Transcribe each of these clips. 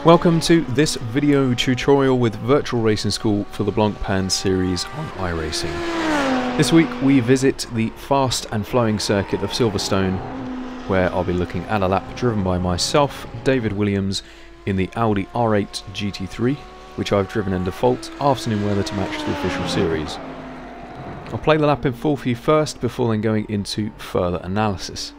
Welcome to this video tutorial with Virtual Racing School for the Blancpain series on iRacing. This week we visit the fast and flowing circuit of Silverstone, where I'll be looking at a lap driven by myself, David Williams, in the Audi R8 GT3, which I've driven in default afternoon weather to match the official series. I'll play the lap in full for you first before then going into further analysis.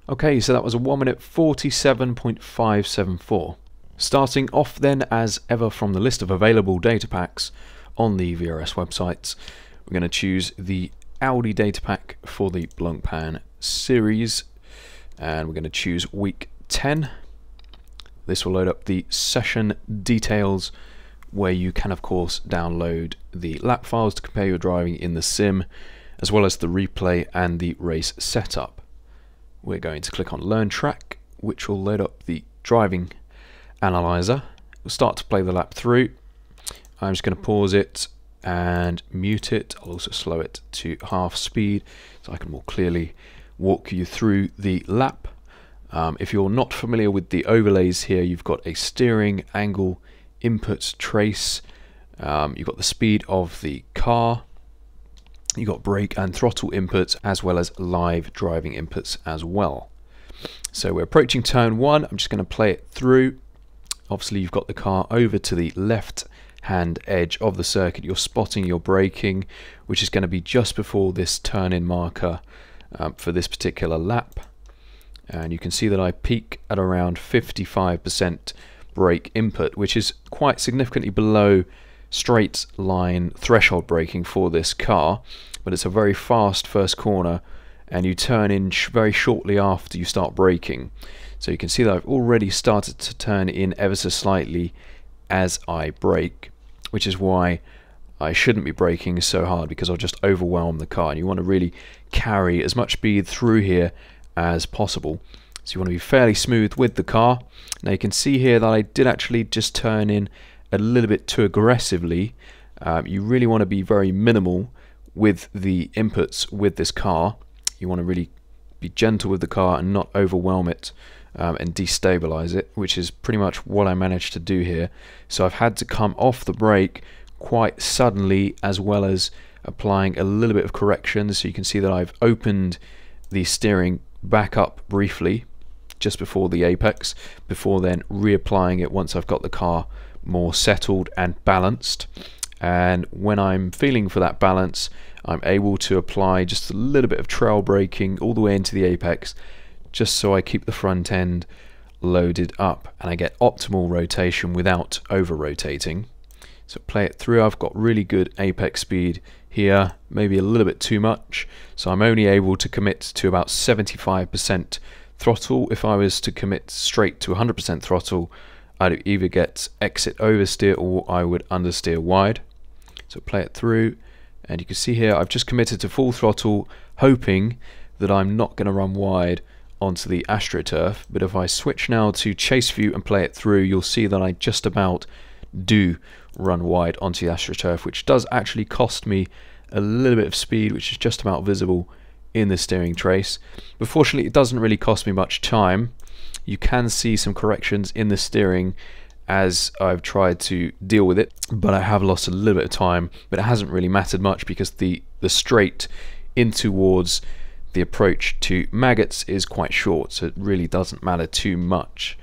Okay, so that was a 1 minute 47.574. Starting off then, as ever, from the list of available data packs on the VRS websites, we're going to choose the Audi data pack for the Blancpain series, and we're going to choose week 10. This will load up the session details, where you can of course download the lap files to compare your driving in the sim, as well as the replay and the race setup. We're going to click on Learn Track, which will load up the driving analyzer. We'll start to play the lap through. I'm just going to pause it and mute it. I'll also slow it to half speed so I can more clearly walk you through the lap. If you're not familiar with the overlays here, you've got a steering angle input trace, you've got the speed of the car, you've got brake and throttle inputs, as well as live driving inputs as well. So we're approaching turn 1. I'm just going to play it through. Obviously you've got the car over to the left hand edge of the circuit. You're spotting your braking, which is going to be just before this turn-in marker for this particular lap. And you can see that I peak at around 55% brake input, which is quite significantly below straight line threshold braking for this car, but it's a very fast first corner and you turn in very shortly after you start braking. So you can see that I've already started to turn in ever so slightly as I brake, which is why I shouldn't be braking so hard, because I'll just overwhelm the car, and you want to really carry as much speed through here as possible. So you want to be fairly smooth with the car. Now you can see here that I did actually just turn in a little bit too aggressively. You really want to be very minimal with the inputs with this car. You want to really be gentle with the car and not overwhelm it and destabilize it, which is pretty much what I managed to do here. So I've had to come off the brake quite suddenly, as well as applying a little bit of correction. So you can see that I've opened the steering back up briefly just before the apex, before then reapplying it once I've got the car more settled and balanced. And when I'm feeling for that balance, I'm able to apply just a little bit of trail braking all the way into the apex, just so I keep the front end loaded up and I get optimal rotation without over rotating. So play it through. I've got really good apex speed here, maybe a little bit too much, so I'm only able to commit to about 75% throttle. If I was to commit straight to 100% throttle, I'd either get exit oversteer or I would understeer wide. So play it through, and you can see here I've just committed to full throttle, hoping that I'm not going to run wide onto the AstroTurf. But if I switch now to chase view and play it through, you'll see that I just about do run wide onto the AstroTurf, which does actually cost me a little bit of speed, which is just about visible in the steering trace. But fortunately it doesn't really cost me much time. You can see some corrections in the steering as I've tried to deal with it, but I have lost a little bit of time. But it hasn't really mattered much because the straight in towards the approach to Maggots is quite short, so it really doesn't matter too much.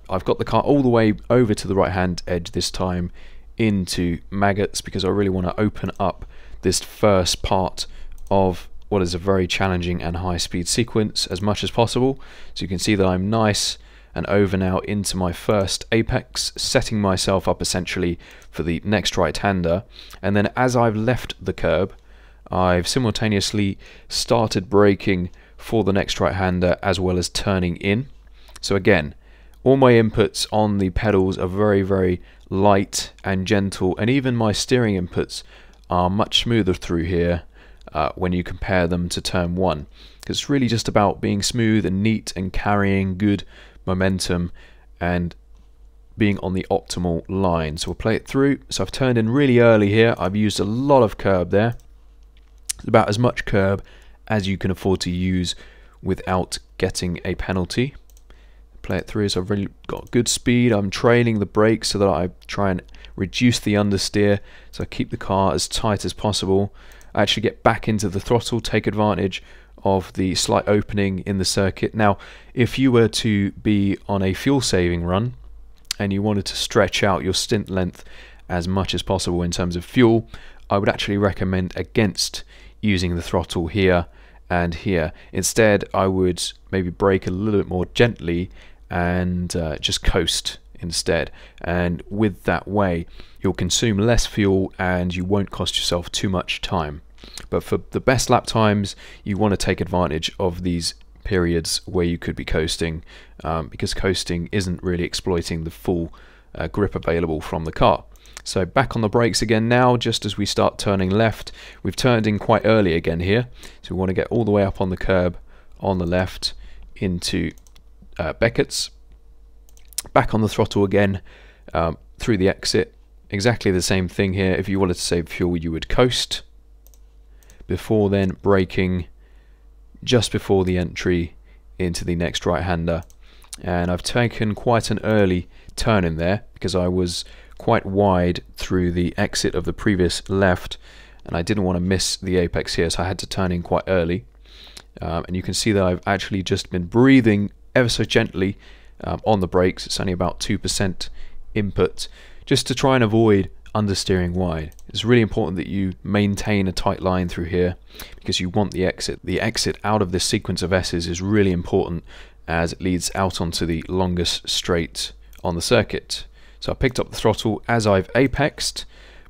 I've got the car all the way over to the right hand edge this time into Maggots because I really want to open up this first part of what is a very challenging and high speed sequence as much as possible. So you can see that I'm nice and over now into my first apex, setting myself up essentially for the next right-hander. And then as I've left the curb, I've simultaneously started braking for the next right-hander as well as turning in. So again, all my inputs on the pedals are very, very light and gentle, and even my steering inputs are much smoother through here when you compare them to turn one. Because it's really just about being smooth and neat and carrying good momentum and being on the optimal line. So we'll play it through. So I've turned in really early here. I've used a lot of curb there. It's about as much curb as you can afford to use without getting a penalty. Play it through. So I've really got good speed. I'm trailing the brakes so that I try and reduce the understeer, so I keep the car as tight as possible. I actually get back into the throttle, take advantage of the slight opening in the circuit. Now, if you were to be on a fuel saving run and you wanted to stretch out your stint length as much as possible in terms of fuel, I would actually recommend against using the throttle here and here. Instead, I would maybe brake a little bit more gently and just coast instead, and with that way you'll consume less fuel and you won't cost yourself too much time. But for the best lap times, you want to take advantage of these periods where you could be coasting, because coasting isn't really exploiting the full grip available from the car. So back on the brakes again now, just as we start turning left. We've turned in quite early again here, so we want to get all the way up on the curb on the left into Beckett's. Back on the throttle again through the exit. Exactly the same thing here. If you wanted to save fuel, you would coast before then braking just before the entry into the next right-hander. And I've taken quite an early turn in there because I was quite wide through the exit of the previous left and I didn't want to miss the apex here, so I had to turn in quite early. And you can see that I've actually just been breathing ever so gently on the brakes. It's only about 2% input, just to try and avoid understeering wide. It's really important that you maintain a tight line through here because you want the exit. The exit out of this sequence of S's is really important as it leads out onto the longest straight on the circuit. So I picked up the throttle as I've apexed,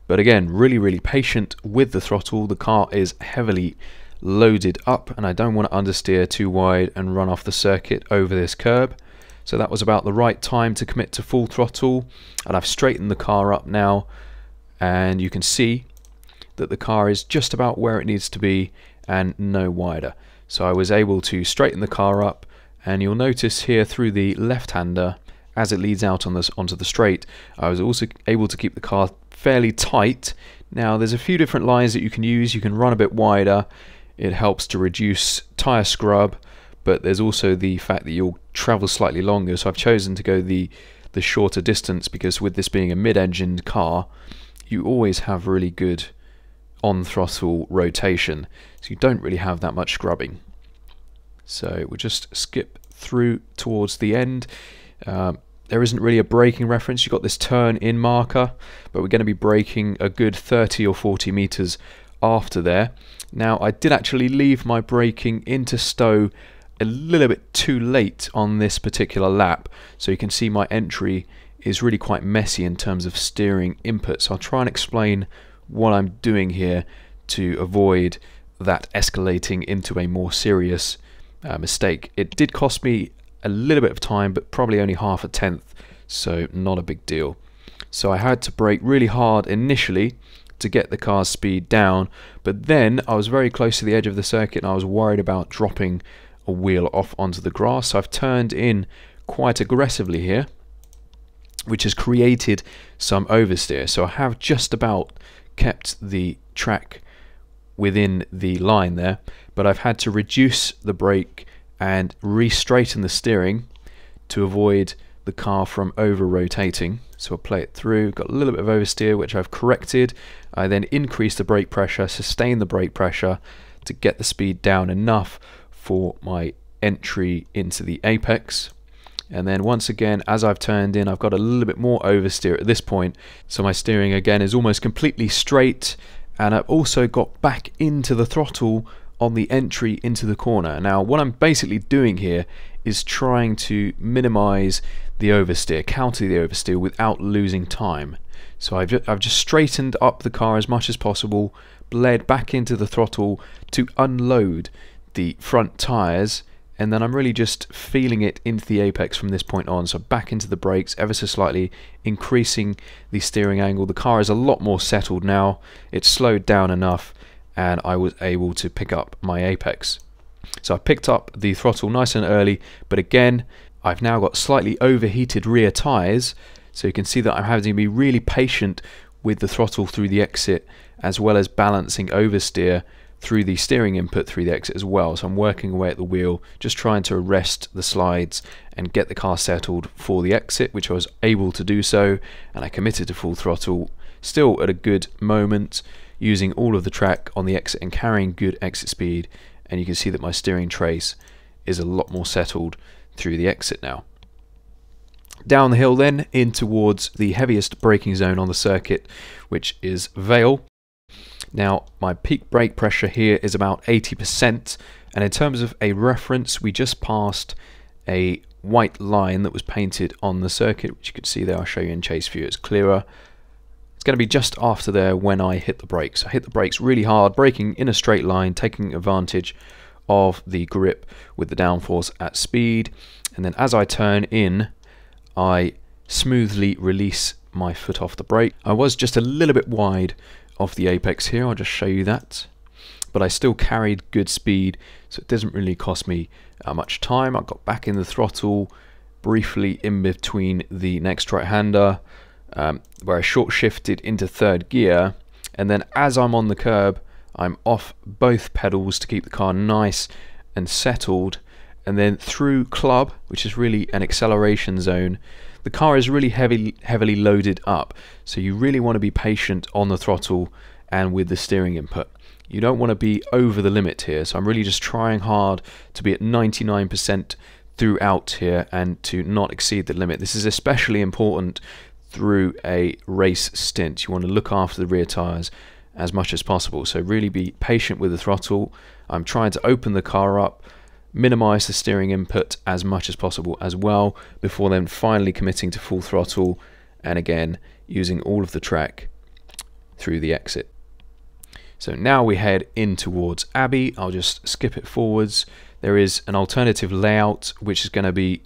but again, really patient with the throttle. The car is heavily loaded up and I don't want to understeer too wide and run off the circuit over this curb. So that was about the right time to commit to full throttle, and I've straightened the car up now, and you can see that the car is just about where it needs to be and no wider. So I was able to straighten the car up, and you'll notice here through the left-hander as it leads out on onto the straight, I was also able to keep the car fairly tight. Now there's a few different lines that you can use. You can run a bit wider, it helps to reduce tyre scrub, but there's also the fact that you'll travel slightly longer. So I've chosen to go the shorter distance because with this being a mid-engined car, you always have really good on-throttle rotation, so you don't really have that much scrubbing. So we'll just skip through towards the end. There isn't really a braking reference. You've got this turn in marker, but we're going to be braking a good 30 or 40 meters after there. Now I did actually leave my braking into Stowe a little bit too late on this particular lap, so you can see my entry is really quite messy in terms of steering input. So I'll try and explain what I'm doing here to avoid that escalating into a more serious mistake. It did cost me a little bit of time, but probably only half a tenth, so not a big deal. So I had to brake really hard initially to get the car's speed down, but then I was very close to the edge of the circuit and I was worried about dropping a wheel off onto the grass. So I've turned in quite aggressively here, which has created some oversteer. So I have just about kept the track within the line there, but I've had to reduce the brake and re-straighten the steering to avoid the car from over rotating. So I'll play it through, got a little bit of oversteer which I've corrected. I then increased the brake pressure, sustained the brake pressure to get the speed down enough for my entry into the apex. And then once again, as I've turned in, I've got a little bit more oversteer at this point, so my steering again is almost completely straight, and I've also got back into the throttle on the entry into the corner. Now what I'm basically doing here is trying to minimize the oversteer, counter the oversteer without losing time. So I've just straightened up the car as much as possible, bled back into the throttle to unload the front tires, and then I'm really just feeling it into the apex from this point on. So back into the brakes ever so slightly, increasing the steering angle. The car is a lot more settled now, it's slowed down enough, and I was able to pick up my apex. So I picked up the throttle nice and early, but again I've now got slightly overheated rear tyres, so you can see that I'm having to be really patient with the throttle through the exit, as well as balancing oversteer through the steering input through the exit as well. So I'm working away at the wheel, just trying to arrest the slides and get the car settled for the exit, which I was able to do so, and I committed to full throttle, still at a good moment, using all of the track on the exit and carrying good exit speed, and you can see that my steering trace is a lot more settled through the exit now. Down the hill then, in towards the heaviest braking zone on the circuit, which is Vale. Now my peak brake pressure here is about 80%, and in terms of a reference, we just passed a white line that was painted on the circuit, which you can see there. I'll show you in chase view, it's clearer. It's going to be just after there when I hit the brakes. I hit the brakes really hard, braking in a straight line, taking advantage of the grip with the downforce at speed, and then as I turn in, I smoothly release my foot off the brake. I was just a little bit wide of the apex here, I'll just show you that, but I still carried good speed, so it doesn't really cost me much time. I got back in the throttle briefly in between the next right-hander, where I short shifted into third gear, and then as I'm on the curb I'm off both pedals to keep the car nice and settled, and then through club, which is really an acceleration zone. The car is really heavily loaded up, so you really want to be patient on the throttle and with the steering input. You don't want to be over the limit here, so I'm really just trying hard to be at 99% throughout here and to not exceed the limit. This is especially important through a race stint. You want to look after the rear tyres as much as possible, so really be patient with the throttle. I'm trying to open the car up, minimize the steering input as much as possible as well, before then finally committing to full throttle, and again using all of the track through the exit. So now we head in towards Abbey. I'll just skip it forwards. There is an alternative layout which is going to be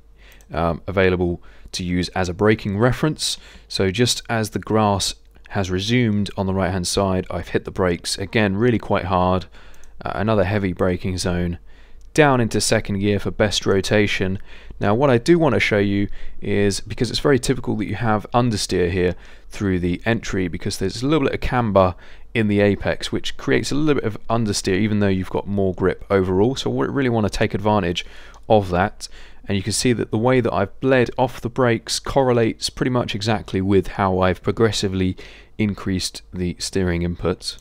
available to use as a braking reference. So just as the grass has resumed on the right hand side, I've hit the brakes again really quite hard, another heavy braking zone, down into second gear for best rotation. Now what I do want to show you is, because it's very typical that you have understeer here through the entry, because there's a little bit of camber in the apex which creates a little bit of understeer even though you've got more grip overall, so we really want to take advantage of that. And you can see that the way that I've bled off the brakes correlates pretty much exactly with how I've progressively increased the steering inputs.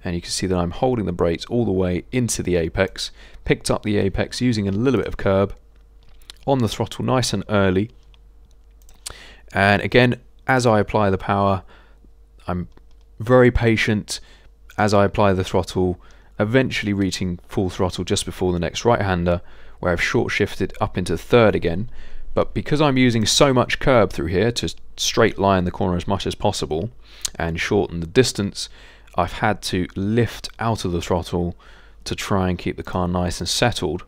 And you can see that I'm holding the brakes all the way into the apex, picked up the apex using a little bit of curb, on the throttle nice and early, and again as I apply the power I'm very patient as I apply the throttle, eventually reaching full throttle just before the next right-hander, where I've short shifted up into third again. But because I'm using so much curb through here to straight line the corner as much as possible and shorten the distance, I've had to lift out of the throttle to try and keep the car nice and settled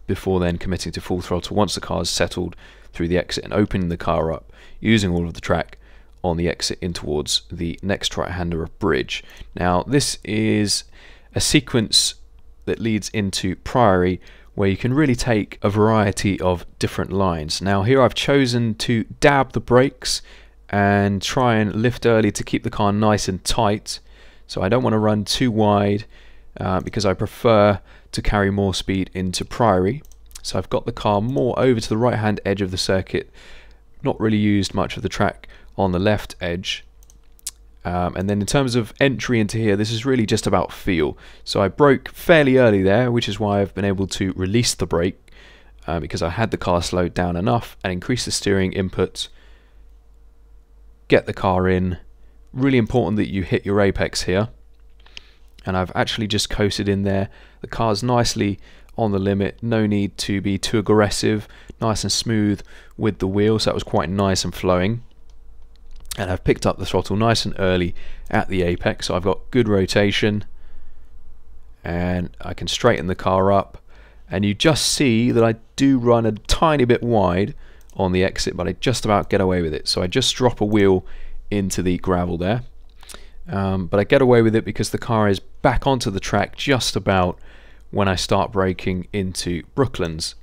before then committing to full throttle once the car is settled through the exit and opening the car up using all of the track on the exit in towards the next right-hander of bridge. Now this is a sequence that leads into Priory where you can really take a variety of different lines. Now here I've chosen to dab the brakes and try and lift early to keep the car nice and tight, so I don't want to run too wide because I prefer to carry more speed into Priory. So I've got the car more over to the right hand edge of the circuit, not really used much of the track on the left edge. And then in terms of entry into here, this is really just about feel. So I broke fairly early there, which is why I've been able to release the brake because I had the car slowed down enough and increase the steering input, get the car in. Really important that you hit your apex here, and I've actually just coasted in there. The car's nicely on the limit, no need to be too aggressive, nice and smooth with the wheels, so that was quite nice and flowing. And I've picked up the throttle nice and early at the apex, so I've got good rotation and I can straighten the car up, and you just see that I do run a tiny bit wide on the exit, but I just about get away with it. So I just drop a wheel into the gravel there, but I get away with it because the car is back onto the track just about when I start braking into Brooklands.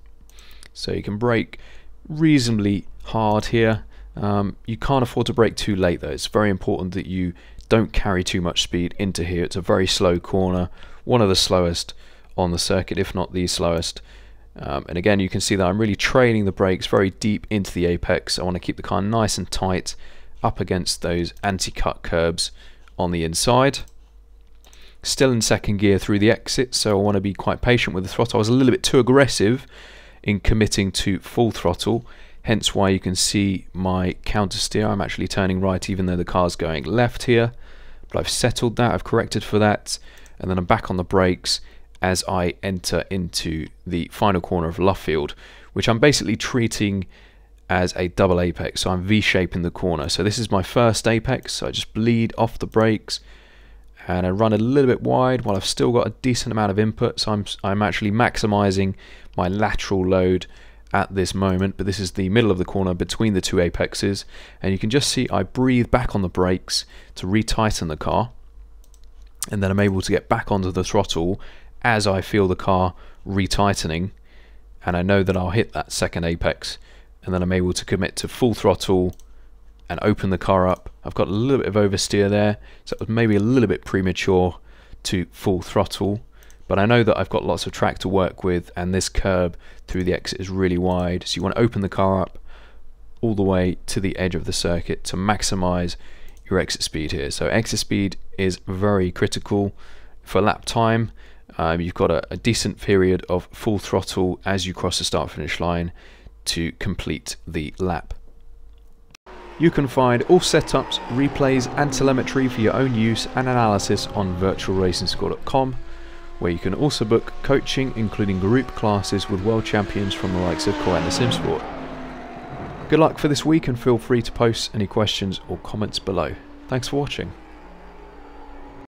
So you can brake reasonably hard here. You can't afford to brake too late though. It's very important that you don't carry too much speed into here. It's a very slow corner, one of the slowest on the circuit, if not the slowest. And again, you can see that I'm really trailing the brakes very deep into the apex. I want to keep the car nice and tight up against those anti-cut curbs on the inside. Still in second gear through the exit, so I want to be quite patient with the throttle. I was a little bit too aggressive in committing to full throttle, hence why you can see my counter steer. I'm actually turning right even though the car's going left here, but I've settled that, I've corrected for that, and then I'm back on the brakes as I enter into the final corner of Luffield, which I'm basically treating as a double apex. So I'm V-shaping the corner. So this is my first apex, so I just bleed off the brakes and I run a little bit wide while I've still got a decent amount of input. So I'm actually maximizing my lateral load at this moment, but this is the middle of the corner between the two apexes, and you can just see I breathe back on the brakes to retighten the car, and then I'm able to get back onto the throttle as I feel the car retightening, and I know that I'll hit that second apex, and then I'm able to commit to full throttle and open the car up. I've got a little bit of oversteer there, so it was maybe a little bit premature to full throttle, but I know that I've got lots of track to work with, and this curb through the exit is really wide, so you want to open the car up all the way to the edge of the circuit to maximize your exit speed here. So exit speed is very critical for lap time. You've got a decent period of full throttle as you cross the start finish line to complete the lap. You can find all setups, replays and telemetry for your own use and analysis on virtualracingscore.com, where you can also book coaching including group classes with world champions from the likes of Koena Simsport. Good luck for this week, and feel free to post any questions or comments below. Thanks for watching.